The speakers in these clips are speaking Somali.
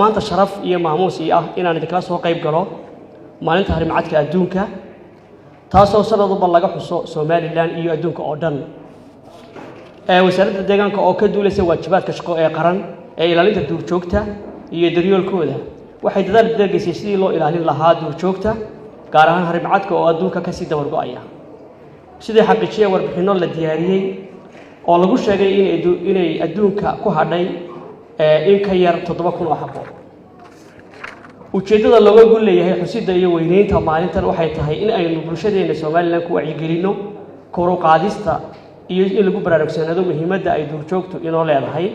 maanta sharaf iyo maamuus ii ah inaan idinka soo qayb galo maalinta harimacadka adduunka taasoo sanad walba laga xuso Soomaaliland iyo adduunka oo dhan wasaaradda deegaanka oo ka duulaysa waajibaadka shaqo ee qaran ee ilaalinta duurjoogta iyo daryeelkooda waxay dadaal deegaysay sidii loo ilaalin lahaa duurjoogta gaar ahaan harimacadka oo adduunka ka sii dabar go'aya sidii xaqiijiye warbixino la diyaariyay oo lagu sheegay inay adduunka ku hadhay in ka yar 7,000 oo xabo ujeedada looga gol leeyahay xusidda iyo weynaynta maalintan waxay tahay in aynu bulshadeena Soomaaliland ku wacyigelino kor u qaadista iyo in lagu baraarugsanaado muhiimadda ay duurjoogtu inoo leedahay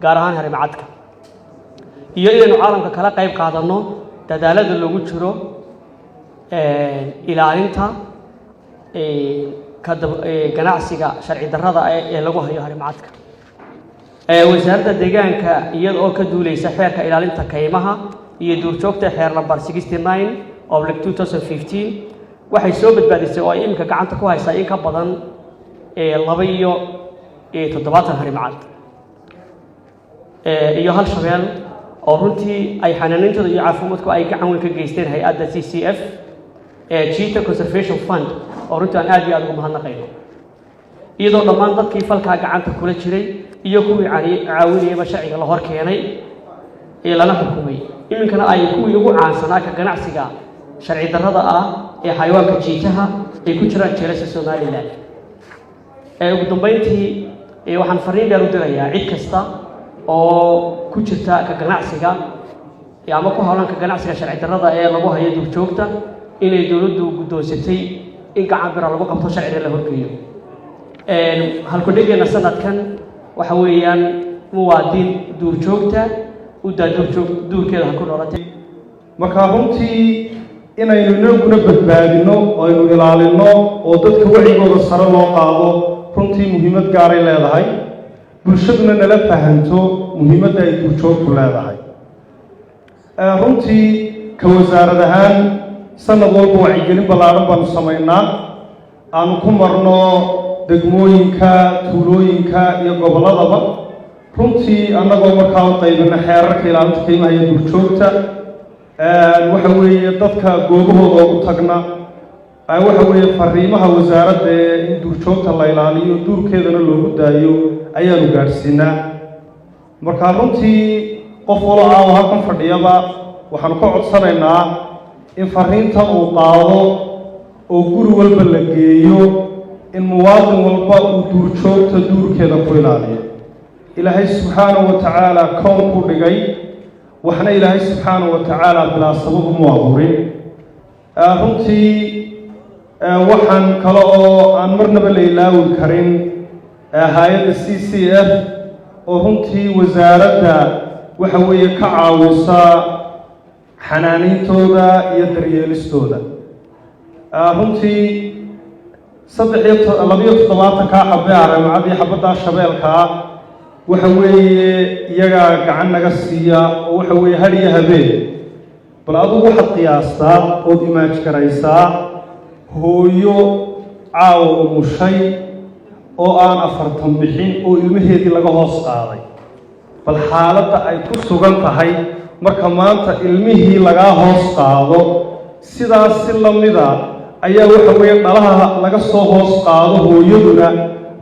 gaar ahaan harimacadka iyo inaynu caalamka kala qayb qaadano dadaalada loogu jiro ilaalinta ganacsiga sharci darrada ee lagu hayo harimacadka wasaaradda deegaanka iyada oo ka duulaysa xeerka ilaalinta kaymaha iyo duurjoogta xeer number 69 of 2015 waxay soo badbaadisay oo ay imika gacanta ku haysaa in ka badan 270 harimacad iyo hal shabeel oo runtii ay xanaanintooda iyo caafimaadku ay gacan weyn ka geysteen hay'adda CCF Cheetah Conservation Fund oo runtii aan aad iyo aad ugu mahadnaqayno iyadoo dhammaan dadkii falkaa gacanta kula jiray iyo kuwii caawinayaba sharciga la hor keenay ee lana xukumay iminkana ay kuwii ugu caansanaa ka ganacsiga sharci darrada ah ee xayawaanka jiitaha ay ku jiraan jeelasha Soomaaliland ugu dambeyntii waxaan fariin dheer u dirayaa cid kasta oo ku jirta ka ganacsiga ama ku hawlan ka ganacsiga sharci darrada ee lagu hayo duurjoogta inay dawladdu guddoonsatay in gacan bir lagu qabto sharciga la horgeeyo halku dhigeena sanadkan waxa weeyaan muwaadin duurjoogta u duurkeeda ku noolatay marka runtii inaynu inaguna badbaadino oo aynu ilaalino oo dadka wacigooda sare loo qaado runtii muhiimad gaar ay leedahay bulshaduna nala fahanto muhiimadda ay duurjoogtu leedahay runtii ka wasaarad ahaan sanad walba wacyigelin ballaaran baanu samaynaa aanu ku marno degmooyinka tuulooyinka iyo gobolladaba runtii annagoo markaa u qaybina xeerarka ilaalinta kaymaha iyo duurjoogta waxa weeye dadka goobahooda ugu tagna waxa weeye fariimaha wasaaradda ee in duurjoogta la ilaaliyo duurkeedana loogu daayo ayaanu gaadhsiinaa marka runtii qof walo caawa halkan fadhiyaba waxaanu ka codsanaynaa in fariintan uu qaado oo guri walba la geeyo in muwaadin walba uu duurjoogta duurkeeda ku ilaaliyo ilaahay subxaanahu wa tacaala kown ku dhigay waxna ilaahay subxaanahu wa tacaala bilaa sabab uma abuurin runtii waxaan kale oo aan marnaba la ilaawi karin hay'adda CCF oo runtii wasaaradda waxa weeye ka caawisa xanaanintooda iyo daryeelistooda runtii 7 ka xabbe harimacad iyo xabadda shabeelka waxa weeye iyaga gacan naga siiya oo waxa weeye har iyo habeen bal adigu waxaad qiyaastaa ood imaaj garaysaa hooyo caawa umushay oo aan 40 bixin oo ilmaheedii laga hoos qaaday bal xaaladda ay ku sugan tahay marka maanta ilmihii laga hoos qaado sidaas si lamida ayaa waxa weeye dhalaha laga soo hoos qaado hooyaduna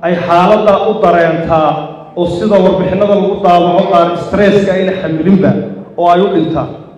ay xaaladda u dareentaa oo sida warbixinada lagu daawaco qaar stresska ayna xamilinba oo ay u dhintaan